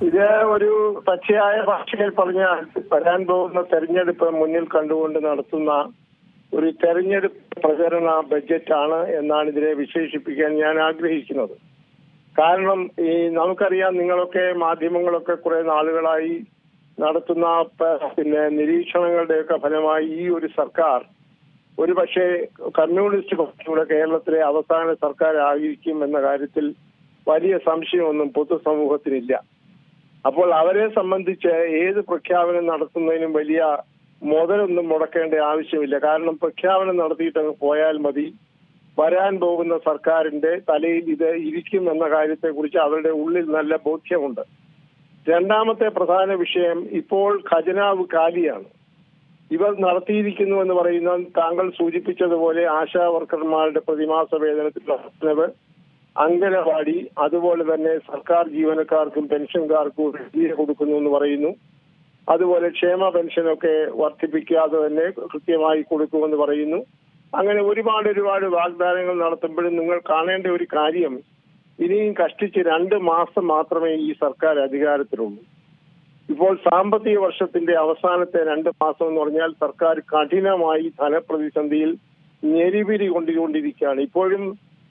ഇത് ഒരു പച്ചയായ ഭാഷയിൽ പറഞ്ഞാൽ വരാൻ പോകുന്ന തെരഞ്ഞെടുപ്പ് മുന്നിൽ കണ്ടുകൊണ്ട് നടത്തുന്ന ഒരു തെരഞ്ഞെടുപ്പ് പ്രചരണ ബഡ്ജറ്റാണ് എന്നാണ് ഇതിനെ വിശേഷിപ്പിക്കാൻ ഞാൻ ആഗ്രഹിക്കുന്നത്. കാരണം നമുക്കറിയാം, നിങ്ങളൊക്കെ മാധ്യമങ്ങളൊക്കെ കുറെ നാളുകളായി നടത്തുന്ന നിരീക്ഷണങ്ങളുടെയൊക്കെ ഫലമായി ഈ ഒരു സർക്കാർ ഒരു പക്ഷേ കമ്മ്യൂണിസ്റ്റ് പാർട്ടിയുടെ കേരളത്തിലെ അവസാന സർക്കാർ ആയിരിക്കും എന്ന കാര്യത്തിൽ വലിയ സംശയമൊന്നും പൊതുസമൂഹത്തിനില്ല. അപ്പോൾ അവരെ സംബന്ധിച്ച് ഏത് പ്രഖ്യാപനം നടത്തുന്നതിനും വലിയ മുതലൊന്നും മുടക്കേണ്ട ആവശ്യമില്ല. കാരണം പ്രഖ്യാപനം നടത്തിയിട്ടങ്ങ് പോയാൽ മതി. വരാൻ പോകുന്ന സർക്കാരിന്റെ തലയിൽ ഇത് ഇരിക്കും എന്ന കാര്യത്തെക്കുറിച്ച് അവരുടെ ഉള്ളിൽ നല്ല ബോധ്യമുണ്ട്. രണ്ടാമത്തെ പ്രധാന വിഷയം, ഇപ്പോൾ ഖജനാവ് കാലിയാണ്. ഇവർ നടത്തിയിരിക്കുന്നു എന്ന് പറയുന്ന താങ്കൾ സൂചിപ്പിച്ചതുപോലെ ആശാ വർക്കർമാരുടെ പ്രതിമാസ വേതനത്തിലുള്ള വർധനവ്, അംഗനവാടി, അതുപോലെ തന്നെ സർക്കാർ ജീവനക്കാർക്കും പെൻഷൻകാർക്കും കൊടുക്കുന്നു എന്ന് പറയുന്നു. അതുപോലെ ക്ഷേമ പെൻഷനൊക്കെ വർദ്ധിപ്പിക്കാതെ തന്നെ കൃത്യമായി കൊടുക്കുമെന്ന് പറയുന്നു. അങ്ങനെ ഒരുപാട് വാഗ്ദാനങ്ങൾ നടത്തുമ്പോഴും നിങ്ങൾ കാണേണ്ട ഒരു കാര്യം, ഇനിയും കഷ്ടിച്ച് 2 മാസം മാത്രമേ ഈ സർക്കാർ അധികാരത്തിലുള്ളൂ. ഇപ്പോൾ സാമ്പത്തിക വർഷത്തിന്റെ അവസാനത്തെ 2 മാസം എന്ന് പറഞ്ഞാൽ സർക്കാർ കഠിനമായി ധനപ്രതിസന്ധിയിൽ ഞെരിപിരി കൊണ്ടുകൊണ്ടിരിക്കുകയാണ്. ഇപ്പോഴും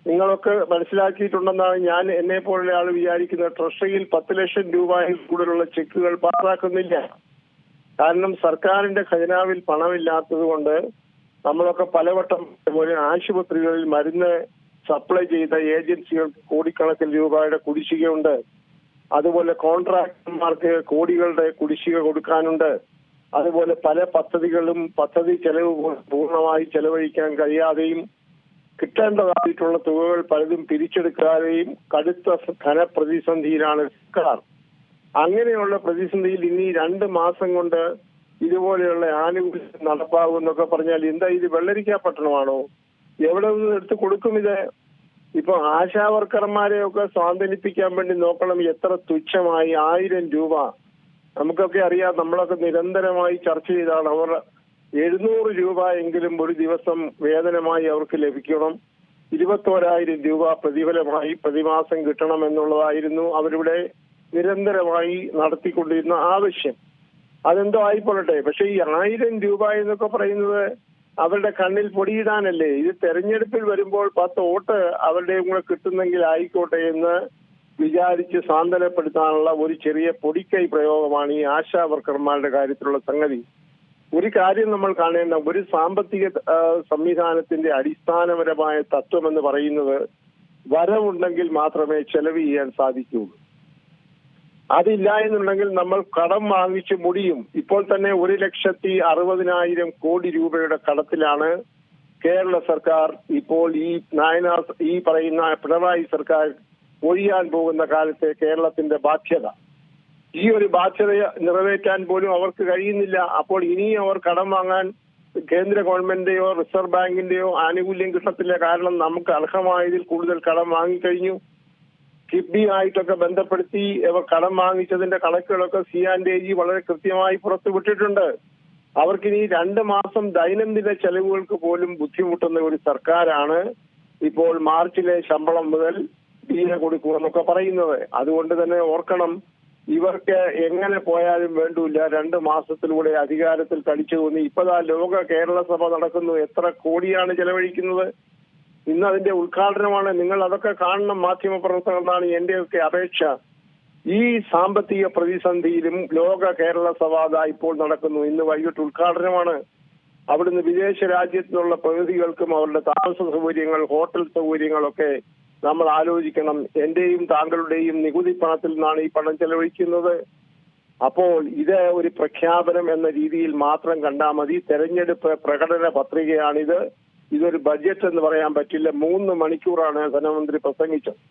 നിങ്ങളൊക്കെ മനസ്സിലാക്കിയിട്ടുണ്ടെന്നാണ് ഞാൻ എന്നെ പോലുള്ള ആൾ വിചാരിക്കുന്നത്. ട്രഷറിയിൽ 10 ലക്ഷം രൂപയിൽ കൂടുതലുള്ള ചെക്കുകൾ പാസാക്കുന്നില്ല. കാരണം സർക്കാരിന്റെ ഖജനാവിൽ പണമില്ലാത്തത് കൊണ്ട് നമ്മളൊക്കെ പലവട്ടം പോലെ ആശുപത്രികളിൽ മരുന്ന് സപ്ലൈ ചെയ്ത ഏജൻസികൾക്ക് കോടിക്കണക്കിന് രൂപയുടെ കുടിശ്ശികയുണ്ട്. അതുപോലെ കോൺട്രാക്ടർമാർക്ക് കോടികളുടെ കുടിശ്ശിക കൊടുക്കാനുണ്ട്. അതുപോലെ പല പദ്ധതി ചെലവ് പൂർണ്ണമായി ചെലവഴിക്കാൻ കഴിയാതെയും കിട്ടേണ്ടതായിട്ടുള്ള തുകകൾ പലതും പിരിച്ചെടുക്കാതെയും കടുത്ത ധനപ്രതിസന്ധിയിലാണ് സർക്കാർ. അങ്ങനെയുള്ള പ്രതിസന്ധിയിൽ ഇനി 2 മാസം കൊണ്ട് ഇതുപോലെയുള്ള ആനുകൂല്യം നടപ്പാകുമെന്നൊക്കെ പറഞ്ഞാൽ എന്താ ഇത് വെള്ളരിക്കാ പട്ടണമാണോ? എവിടെ നിന്ന് എടുത്ത് കൊടുക്കും ഇത്? ഇപ്പൊ ആശാ വർക്കർമാരെയൊക്കെ സ്വാന്തനിപ്പിക്കാൻ വേണ്ടി നോക്കണം, എത്ര തുച്ഛമായി 1000 രൂപ. നമുക്കൊക്കെ അറിയാം, നമ്മളൊക്കെ നിരന്തരമായി ചർച്ച ചെയ്താണ്. അവർ 700 രൂപ എങ്കിലും ഒരു ദിവസം വേതനമായി അവർക്ക് ലഭിക്കണം. 21,000 രൂപ പ്രതിഫലമായി പ്രതിമാസം കിട്ടണം എന്നുള്ളതായിരുന്നു അവരുടെ നിരന്തരമായി നടത്തിക്കൊണ്ടിരുന്ന ആവശ്യം. അതെന്തോ ആയിക്കൊള്ളട്ടെ. പക്ഷെ ഈ 1000 രൂപ എന്നൊക്കെ പറയുന്നത് അവരുടെ കണ്ണിൽ പൊടിയിടാനല്ലേ. ഇത് തെരഞ്ഞെടുപ്പിൽ വരുമ്പോൾ 10 വോട്ട് അവരുടെ കൂടെ കിട്ടുന്നെങ്കിൽ ആയിക്കോട്ടെ എന്ന് വിചാരിച്ച് സാന്ത്വനപ്പെടുത്താനുള്ള ഒരു ചെറിയ പൊടിക്കൈ പ്രയോഗമാണ് ഈ ആശാ വർക്കർമാരുടെ കാര്യത്തിലുള്ള സംഗതി. ഒരു കാര്യം നമ്മൾ കാണേണ്ട, ഒരു സാമ്പത്തിക സംവിധാനത്തിന്റെ അടിസ്ഥാനപരമായ തത്വം എന്ന് പറയുന്നത് വരവുണ്ടെങ്കിൽ മാത്രമേ ചെലവ് ചെയ്യാൻ സാധിക്കുകയുള്ളൂ. അതില്ല എന്നുണ്ടെങ്കിൽ നമ്മൾ കടം വാങ്ങിച്ച് മുടിയും. ഇപ്പോൾ തന്നെ 1,60,000 കോടി രൂപയുടെ കടത്തിലാണ് കേരള സർക്കാർ. ഇപ്പോൾ ഈ പറയുന്ന പിണറായി സർക്കാർ ഒഴിയാൻ പോകുന്ന കാലത്തെ കേരളത്തിന്റെ ബാധ്യത. ഈ ഒരു ബാധ്യത നിറവേറ്റാൻ പോലും അവർക്ക് കഴിയുന്നില്ല. അപ്പോൾ ഇനിയും അവർ കടം വാങ്ങാൻ കേന്ദ്ര ഗവൺമെന്റിന്റെയോ റിസർവ് ബാങ്കിന്റെയോ ആനുകൂല്യം കിട്ടത്തില്ല. കാരണം നമുക്ക് അർഹമായതിൽ കൂടുതൽ കടം വാങ്ങിക്കഴിഞ്ഞു. കിഫ്ബിയുമായിട്ടൊക്കെ ബന്ധപ്പെടുത്തി ഇവർ കടം വാങ്ങിച്ചതിന്റെ കണക്കുകളൊക്കെ CAG വളരെ കൃത്യമായി പുറത്തുവിട്ടിട്ടുണ്ട്. അവർക്കിനി 2 മാസം ദൈനംദിന ചെലവുകൾക്ക് പോലും ബുദ്ധിമുട്ടുന്ന ഒരു സർക്കാരാണ് ഇപ്പോൾ മാർച്ചിലെ ശമ്പളം മുതൽ ഡീല കൊടുക്കുമെന്നൊക്കെ പറയുന്നത്. അതുകൊണ്ട് തന്നെ ഓർക്കണം, ഇവർക്ക് എങ്ങനെ പോയാലും വേണ്ടൂല്ല 2 മാസത്തിലൂടെ അധികാരത്തിൽ കടിച്ചു തോന്നി. ഇപ്പതാ ലോക കേരള സഭ നടക്കുന്നു. എത്ര കോടിയാണ് ചെലവഴിക്കുന്നത്? ഇന്ന് അതിന്റെ ഉദ്ഘാടനമാണ്. നിങ്ങൾ അതൊക്കെ കാണണം മാധ്യമപ്രവർത്തകർന്നാണ് എന്റെയൊക്കെ അപേക്ഷ. ഈ സാമ്പത്തിക പ്രതിസന്ധിയിലും ലോക കേരള സഭ ഇപ്പോൾ നടക്കുന്നു. ഇന്ന് വൈകിട്ട് ഉദ്ഘാടനമാണ്. അവിടുന്ന് വിദേശ രാജ്യത്തിനുള്ള പ്രതിനിധികൾക്കും അവരുടെ താമസ സൗകര്യങ്ങൾ, ഹോട്ടൽ സൗകര്യങ്ങളൊക്കെ നമ്മൾ ആലോചിക്കണം. എന്റെയും താങ്കളുടെയും നികുതി പണത്തിൽ നിന്നാണ് ഈ പണം ചെലവഴിക്കുന്നത്. അപ്പോൾ ഇത് ഒരു പ്രഖ്യാപനം എന്ന രീതിയിൽ മാത്രം കണ്ടാൽ മതി. തെരഞ്ഞെടുപ്പ് പ്രകടന പത്രികയാണിത്. ഇതൊരു ബഡ്ജറ്റ് എന്ന് പറയാൻ പറ്റില്ല. 3 മണിക്കൂറാണ് ധനമന്ത്രി പ്രസംഗിച്ചത്.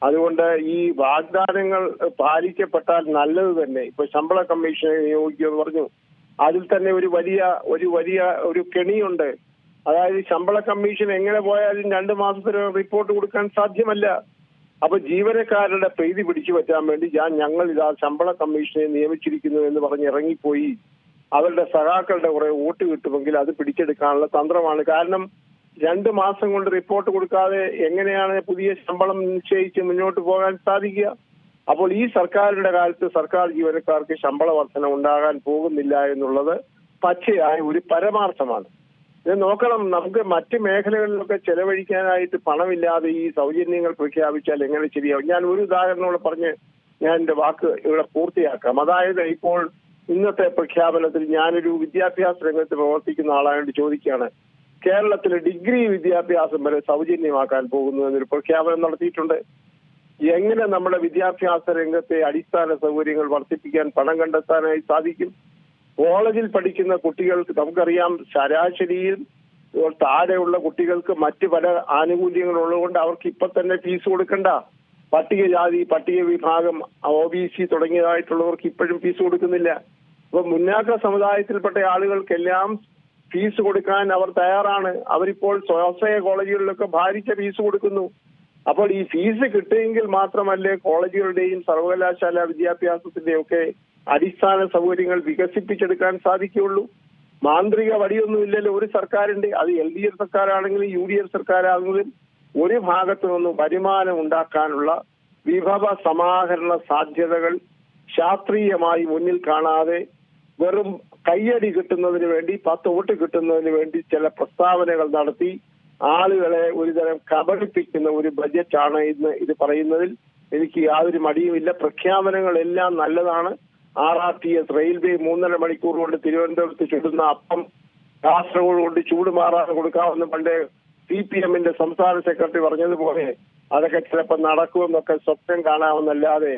അതുകൊണ്ട് ഈ വാഗ്ദാനങ്ങൾ പാലിക്കപ്പെട്ടാൽ നല്ലത് തന്നെ. ഇപ്പൊ ശമ്പള കമ്മീഷനെ നിയോഗിക്കുമെന്ന് പറഞ്ഞു. അതിൽ തന്നെ ഒരു വലിയ കെണിയുണ്ട്. അതായത് ശമ്പള കമ്മീഷൻ എങ്ങനെ പോയാലും 2 മാസത്തിനകം റിപ്പോർട്ട് കൊടുക്കാൻ സാധ്യമല്ല. അപ്പൊ ജീവനക്കാരുടെ പ്രീതി പിടിച്ചു പറ്റാൻ വേണ്ടി ഞങ്ങൾ ഇതാ ശമ്പള കമ്മീഷനെ നിയമിച്ചിരിക്കുന്നു എന്ന് പറഞ്ഞ് ഇറങ്ങിപ്പോയി അവരുടെ സഖാക്കളുടെ കുറെ വോട്ട് കിട്ടുമെങ്കിൽ അത് പിടിച്ചെടുക്കാനുള്ള തന്ത്രമാണ്. കാരണം 2 മാസം കൊണ്ട് റിപ്പോർട്ട് കൊടുക്കാതെ എങ്ങനെയാണ് പുതിയ ശമ്പളം നിശ്ചയിച്ച് മുന്നോട്ട് പോകാൻ സാധിക്കുക? അപ്പോൾ ഈ സർക്കാരിന്റെ കാലത്ത് സർക്കാർ ജീവനക്കാർക്ക് ശമ്പള വർധന ഉണ്ടാകാൻ പോകുന്നില്ല എന്നുള്ളത് പച്ചയായ ഒരു പരമാർത്ഥമാണ്. ഇത് നോക്കണം, നമുക്ക് മറ്റ് മേഖലകളിലൊക്കെ ചെലവഴിക്കാനായിട്ട് പണമില്ലാതെ ഈ സൗജന്യങ്ങൾ പ്രഖ്യാപിച്ചാൽ എങ്ങനെ ശരിയാവും? ഞാൻ ഒരു ഉദാഹരണത്തോടെ പറഞ്ഞ് ഞാൻ എന്റെ വാക്ക് ഇവിടെ പൂർത്തിയാക്കാം. അതായത് ഇപ്പോൾ ഇന്നത്തെ പ്രഖ്യാപനത്തിൽ ഞാനൊരു വിദ്യാഭ്യാസ രംഗത്ത് പ്രവർത്തിക്കുന്ന ആളായോണ്ട് ചോദിക്കുകയാണ്, കേരളത്തിലെ ഡിഗ്രി വിദ്യാഭ്യാസം വരെ സൗജന്യമാക്കാൻ പോകുന്നു എന്നൊരു പ്രഖ്യാപനം നടത്തിയിട്ടുണ്ട്. എങ്ങനെ നമ്മുടെ വിദ്യാഭ്യാസ രംഗത്തെ അടിസ്ഥാന സൗകര്യങ്ങൾ വർദ്ധിപ്പിക്കാൻ പണം കണ്ടെത്താനായി സാധിക്കും? കോളേജിൽ പഠിക്കുന്ന കുട്ടികൾക്ക് നമുക്കറിയാം, ശരാശരിയിൽ താഴെയുള്ള കുട്ടികൾക്ക് മറ്റ് പല ആനുകൂല്യങ്ങളുള്ളതുകൊണ്ട് അവർക്ക് ഇപ്പൊ തന്നെ ഫീസ് കൊടുക്കണ്ട. പട്ടികജാതി, പട്ടിക വിഭാഗം, OBC തുടങ്ങിയതായിട്ടുള്ളവർക്ക് ഇപ്പോഴും ഫീസ് കൊടുക്കുന്നില്ല. അപ്പൊ മുന്നാക്ക സമുദായത്തിൽപ്പെട്ട ആളുകൾക്കെല്ലാം ഫീസ് കൊടുക്കാൻ അവർ തയ്യാറാണ്. അവരിപ്പോൾ സ്വാശ്രയ കോളേജുകളിലൊക്കെ ഭാരിച്ച ഫീസ് കൊടുക്കുന്നു. അപ്പോൾ ഈ ഫീസ് കിട്ടുമെങ്കിൽ മാത്രമല്ലേ കോളേജുകളുടെയും സർവകലാശാല വിദ്യാഭ്യാസത്തിന്റെയും ഒക്കെ അടിസ്ഥാന സൗകര്യങ്ങൾ വികസിപ്പിച്ചെടുക്കാൻ സാധിക്കുകയുള്ളൂ. മാന്ത്രിക വടിയൊന്നുമില്ലല്ലോ ഒരു സർക്കാരിന്റെ. അത് LDF സർക്കാരാണെങ്കിലും UDF സർക്കാരാണെങ്കിലും ഒരു ഭാഗത്തു നിന്നും വരുമാനം ഉണ്ടാക്കാനുള്ള വിഭവ സമാഹരണ സാധ്യതകൾ ശാസ്ത്രീയമായി മുന്നിൽ കാണാതെ വെറും കയ്യടി കിട്ടുന്നതിന് വേണ്ടി, 10 വോട്ട് കിട്ടുന്നതിന് വേണ്ടി ചില പ്രസ്താവനകൾ നടത്തി ആളുകളെ ഒരുതരം കബളിപ്പിക്കുന്ന ഒരു ബജറ്റാണ് ഇന്ന് ഇത് പറയുന്നതിൽ എനിക്ക് യാതൊരു മടിയുമില്ല. പ്രഖ്യാപനങ്ങളെല്ലാം നല്ലതാണ്. RRTS റെയിൽവേ 3.5 മണിക്കൂർ കൊണ്ട് തിരുവനന്തപുരത്ത് ചുടുന്ന അപ്പം കാസർഗോഡ് കൊണ്ട് ചൂട് മാറാതെ കൊടുക്കാമെന്ന് പണ്ട് CPM-ന്റെ സംസ്ഥാന സെക്രട്ടറി പറഞ്ഞതുപോലെ അതൊക്കെ ചിലപ്പോൾ നടക്കുമെന്നൊക്കെ സ്വപ്നം കാണാമെന്നല്ലാതെ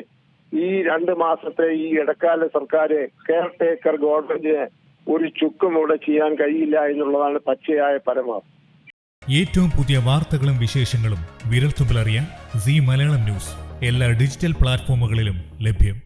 ഈ 2 മാസത്തെ ഈ ഇടക്കാല സർക്കാർ കെയർ ടേക്കർ ഗവൺമെന്റിന് ഒരു ചുക്കും ഇവിടെ ചെയ്യാൻ കഴിയില്ല എന്നുള്ളതാണ് പച്ചയായ പരമാർത്ഥം. ഏറ്റവും പുതിയ വാർത്തകളും വിശേഷങ്ങളും വിരൽത്തുമ്പിലറിയാൻ Zee മലയാളം ന്യൂസ് എല്ലാ ഡിജിറ്റൽ പ്ലാറ്റ്ഫോമുകളിലും ലഭ്യം.